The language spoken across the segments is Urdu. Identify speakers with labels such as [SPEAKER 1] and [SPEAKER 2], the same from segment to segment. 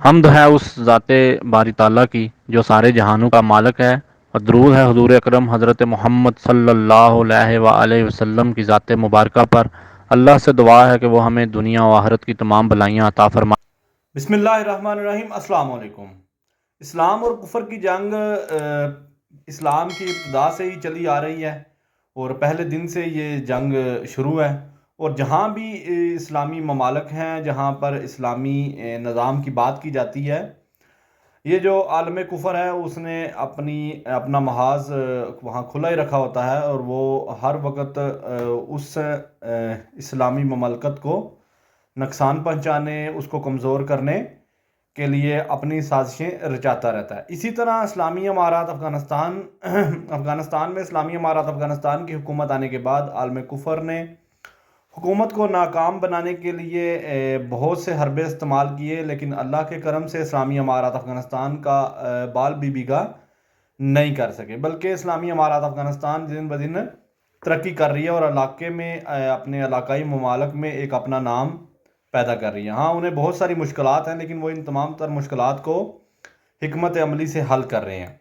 [SPEAKER 1] حمد ہے اس ذات باری تعالیٰ کی جو سارے جہانوں کا مالک ہے، اور درود ہے حضور اکرم حضرت محمد صلی اللہ علیہ وآلہ وسلم کی ذات مبارکہ پر۔ اللہ سے دعا ہے کہ وہ ہمیں دنیا و آخرت کی تمام بلائیاں عطا فرمائے۔
[SPEAKER 2] بسم اللہ الرحمن الرحیم۔ السلام علیکم۔ اسلام اور کفر کی جنگ اسلام کی ابتدا سے ہی چلی آ رہی ہے، اور پہلے دن سے یہ جنگ شروع ہے، اور جہاں بھی اسلامی ممالک ہیں جہاں پر اسلامی نظام کی بات کی جاتی ہے، یہ جو عالم کفر ہے اس نے اپنا محاذ وہاں کھلا ہی رکھا ہوتا ہے، اور وہ ہر وقت اس اسلامی مملکت کو نقصان پہنچانے، اس کو کمزور کرنے کے لیے اپنی سازشیں رچاتا رہتا ہے۔ اسی طرح اسلامی امارات افغانستان میں اسلامی امارات افغانستان کی حکومت آنے کے بعد عالم کفر نے حکومت کو ناکام بنانے کے لیے بہت سے حربے استعمال کیے، لیکن اللہ کے کرم سے اسلامی امارات افغانستان کا بال بھی بیگا نہیں کر سکے، بلکہ اسلامی امارات افغانستان دن بدن ترقی کر رہی ہے، اور علاقے میں اپنے علاقائی ممالک میں ایک اپنا نام پیدا کر رہی ہے۔ ہاں، انہیں بہت ساری مشکلات ہیں، لیکن وہ ان تمام تر مشکلات کو حکمت عملی سے حل کر رہے ہیں۔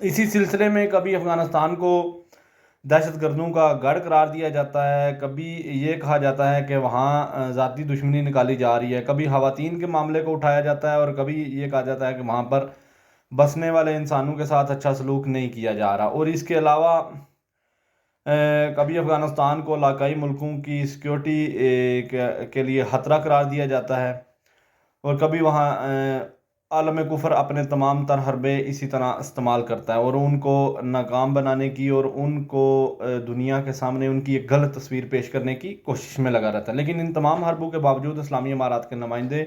[SPEAKER 2] اسی سلسلے میں کبھی افغانستان کو دہشت گردوں کا گڑھ قرار دیا جاتا ہے، کبھی یہ کہا جاتا ہے کہ وہاں ذاتی دشمنی نکالی جا رہی ہے، کبھی خواتین کے معاملے کو اٹھایا جاتا ہے، اور کبھی یہ کہا جاتا ہے کہ وہاں پر بسنے والے انسانوں کے ساتھ اچھا سلوک نہیں کیا جا رہا، اور اس کے علاوہ کبھی افغانستان کو علاقائی ملکوں کی سیکیورٹی کے لیے خطرہ قرار دیا جاتا ہے، اور کبھی وہاں عالم کفر اپنے تمام تر حربے اسی طرح استعمال کرتا ہے، اور ان کو ناکام بنانے کی اور ان کو دنیا کے سامنے ان کی ایک غلط تصویر پیش کرنے کی کوشش میں لگا رہتا ہے۔ لیکن ان تمام حربوں کے باوجود اسلامی امارات کے نمائندے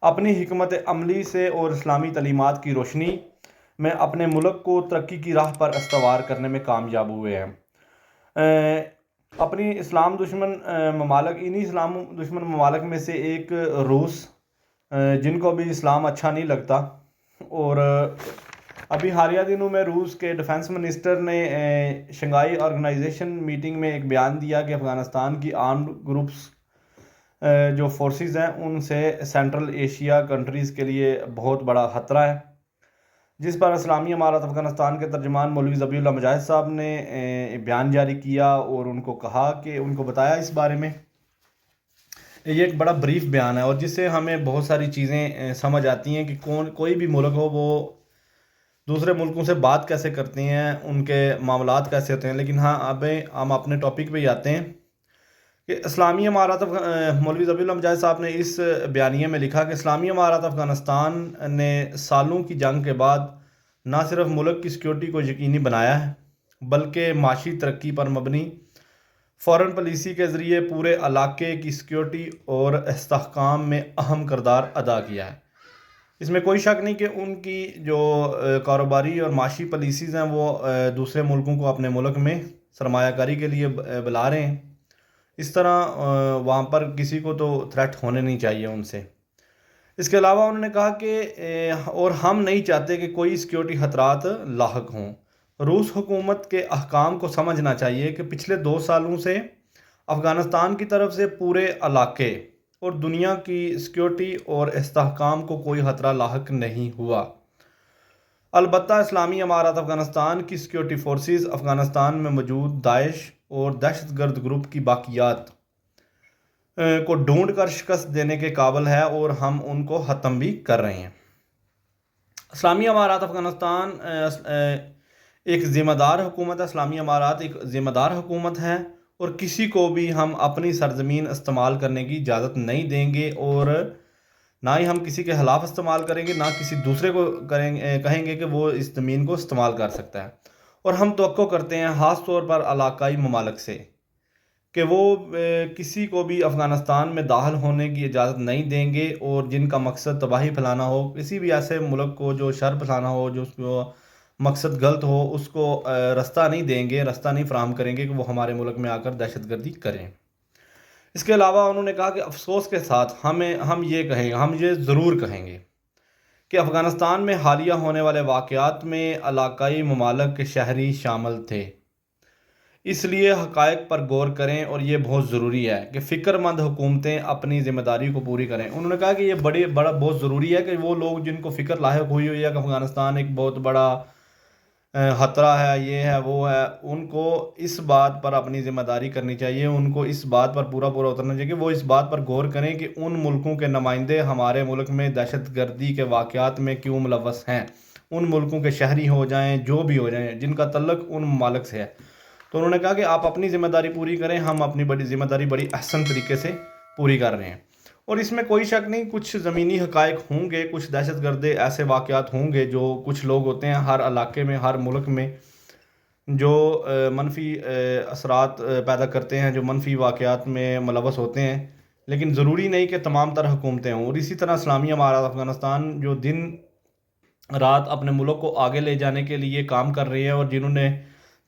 [SPEAKER 2] اپنی حکمت عملی سے اور اسلامی تعلیمات کی روشنی میں اپنے ملک کو ترقی کی راہ پر استوار کرنے میں کامیاب ہوئے ہیں۔ اپنی اسلام دشمن ممالک انہی اسلام دشمن ممالک میں سے ایک روس، جن کو بھی اسلام اچھا نہیں لگتا، اور ابھی حالیہ دنوں میں روس کے ڈیفنس منسٹر نے شنگھائی آرگنائزیشن میٹنگ میں ایک بیان دیا کہ افغانستان کی آرمڈ گروپس جو فورسز ہیں ان سے سینٹرل ایشیا کنٹریز کے لیے بہت بڑا خطرہ ہے، جس پر اسلامی امارات افغانستان کے ترجمان مولوی ذبیح اللہ مجاہد صاحب نے بیان جاری کیا، اور ان کو کہا کہ ان کو بتایا اس بارے میں۔ یہ ایک بڑا بریف بیان ہے، اور جس سے ہمیں بہت ساری چیزیں سمجھ آتی ہیں کہ کوئی بھی ملک ہو وہ دوسرے ملکوں سے بات کیسے کرتے ہیں، ان کے معاملات کیسے ہوتے ہیں۔ لیکن ہاں، اب ہم اپنے ٹاپک پہ ہی آتے ہیں کہ اسلامی امارات مولوی ذبیح اللہ مجاہد صاحب نے اس بیانیے میں لکھا کہ اسلامی امارات افغانستان نے سالوں کی جنگ کے بعد نہ صرف ملک کی سیکیورٹی کو یقینی بنایا ہے، بلکہ معاشی ترقی پر مبنی فورن پالیسی کے ذریعے پورے علاقے کی سیکیورٹی اور استحکام میں اہم کردار ادا کیا ہے۔ اس میں کوئی شک نہیں کہ ان کی جو کاروباری اور معاشی پالیسیز ہیں وہ دوسرے ملکوں کو اپنے ملک میں سرمایہ کاری کے لیے بلا رہے ہیں۔ اس طرح وہاں پر کسی کو تو تھریٹ ہونے نہیں چاہیے ان سے۔ اس کے علاوہ انہوں نے کہا کہ اور ہم نہیں چاہتے کہ کوئی سیکیورٹی خطرات لاحق ہوں۔ روس حکومت کے احکام کو سمجھنا چاہیے کہ پچھلے 2 سالوں سے افغانستان کی طرف سے پورے علاقے اور دنیا کی سیکیورٹی اور استحکام کو کوئی خطرہ لاحق نہیں ہوا۔ البتہ اسلامی امارات افغانستان کی سیکیورٹی فورسز افغانستان میں موجود داعش اور دہشت گرد گروپ کی باقیات کو ڈھونڈ کر شکست دینے کے قابل ہے، اور ہم ان کو ختم بھی کر رہے ہیں۔ اسلامی امارات افغانستان ایک ذمہ دار حکومت ہے۔ اسلامی امارات ایک ذمہ دار حکومت ہے، اور کسی کو بھی ہم اپنی سرزمین استعمال کرنے کی اجازت نہیں دیں گے، اور نہ ہی ہم کسی کے خلاف استعمال کریں گے، نہ کسی دوسرے کو کہیں گے کہ وہ اس زمین کو استعمال کر سکتا ہے۔ اور ہم توقع کرتے ہیں خاص طور پر علاقائی ممالک سے کہ وہ کسی کو بھی افغانستان میں داخل ہونے کی اجازت نہیں دیں گے، اور جن کا مقصد تباہی پھیلانا ہو، کسی بھی ایسے ملک کو جو شر پھیلانا ہو، جو اس کو مقصد غلط ہو، اس کو راستہ نہیں دیں گے، راستہ نہیں فراہم کریں گے کہ وہ ہمارے ملک میں آ کر دہشت گردی کریں۔ اس کے علاوہ انہوں نے کہا کہ افسوس کے ساتھ ہم یہ ضرور کہیں گے کہ افغانستان میں حالیہ ہونے والے واقعات میں علاقائی ممالک کے شہری شامل تھے۔ اس لیے حقائق پر غور کریں، اور یہ بہت ضروری ہے کہ فکر مند حکومتیں اپنی ذمہ داری کو پوری کریں۔ انہوں نے کہا کہ یہ بڑا بہت ضروری ہے کہ وہ لوگ جن کو فکر لاحق ہوئی ہوئی ہے کہ افغانستان ایک بہت بڑا خطرہ ہے، یہ ہے وہ ہے، ان کو اس بات پر اپنی ذمہ داری کرنی چاہیے، ان کو اس بات پر پورا اترنا چاہیے کہ وہ اس بات پر غور کریں کہ ان ملکوں کے نمائندے ہمارے ملک میں دہشت گردی کے واقعات میں کیوں ملوث ہیں، ان ملکوں کے شہری ہو جائیں، جو بھی ہو جائیں، جن کا تعلق ان ممالک سے ہے۔ تو انہوں نے کہا کہ آپ اپنی ذمہ داری پوری کریں، ہم اپنی بڑی ذمہ داری بڑی احسن طریقے سے پوری کر رہے ہیں۔ اور اس میں کوئی شک نہیں، کچھ زمینی حقائق ہوں گے، کچھ دہشت گرد ایسے واقعات ہوں گے جو کچھ لوگ ہوتے ہیں ہر علاقے میں، ہر ملک میں، جو منفی اثرات پیدا کرتے ہیں، جو منفی واقعات میں ملوث ہوتے ہیں، لیکن ضروری نہیں کہ تمام تر حکومتیں ہوں۔ اور اسی طرح اسلامی امارات افغانستان جو دن رات اپنے ملک کو آگے لے جانے کے لیے کام کر رہی ہے، اور جنہوں نے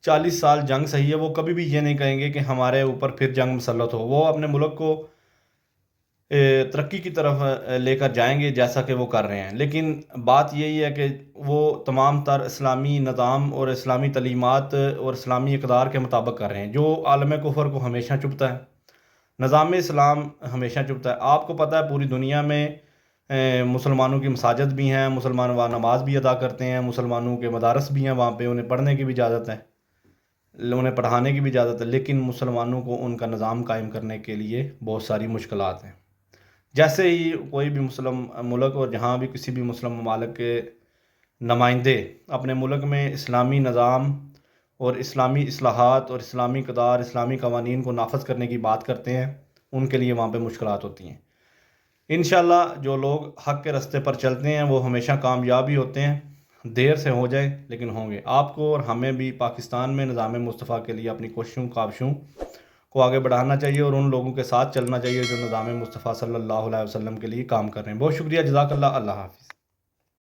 [SPEAKER 2] 40 سال جنگ سہی ہے، وہ کبھی بھی یہ نہیں کہیں گے کہ ہمارے اوپر پھر جنگ مسلط ہو۔ وہ اپنے ملک کو ترقی کی طرف لے کر جائیں گے جیسا کہ وہ کر رہے ہیں، لیکن بات یہی ہے کہ وہ تمام تر اسلامی نظام اور اسلامی تعلیمات اور اسلامی اقدار کے مطابق کر رہے ہیں، جو عالم کفر کو ہمیشہ چبھتا ہے، نظام اسلام ہمیشہ چبھتا ہے۔ آپ کو پتہ ہے پوری دنیا میں مسلمانوں کی مساجد بھی ہیں، مسلمان وہاں نماز بھی ادا کرتے ہیں، مسلمانوں کے مدارس بھی ہیں، وہاں پہ انہیں پڑھنے کی بھی اجازت ہے، انہیں پڑھانے کی بھی اجازت ہے، لیکن مسلمانوں کو ان کا نظام قائم کرنے کے لیے بہت ساری مشکلات ہیں۔ جیسے ہی کوئی بھی مسلم ملک، اور جہاں بھی کسی بھی مسلم ممالک کے نمائندے اپنے ملک میں اسلامی نظام اور اسلامی اصلاحات اور اسلامی اقدار، اسلامی قوانین کو نافذ کرنے کی بات کرتے ہیں، ان کے لیے وہاں پہ مشکلات ہوتی ہیں۔ انشاءاللہ جو لوگ حق کے راستے پر چلتے ہیں وہ ہمیشہ کامیاب ہی ہوتے ہیں، دیر سے ہو جائے لیکن ہوں گے۔ آپ کو اور ہمیں بھی پاکستان میں نظام مصطفیٰ کے لیے اپنی کوششوں کاوشوں کو آگے بڑھانا چاہیے، اور ان لوگوں کے ساتھ چلنا چاہیے جو نظام مصطفیٰ صلی اللہ علیہ وسلم کے لیے کام کر رہے ہیں۔ بہت شکریہ، جزاک اللہ، اللہ حافظ۔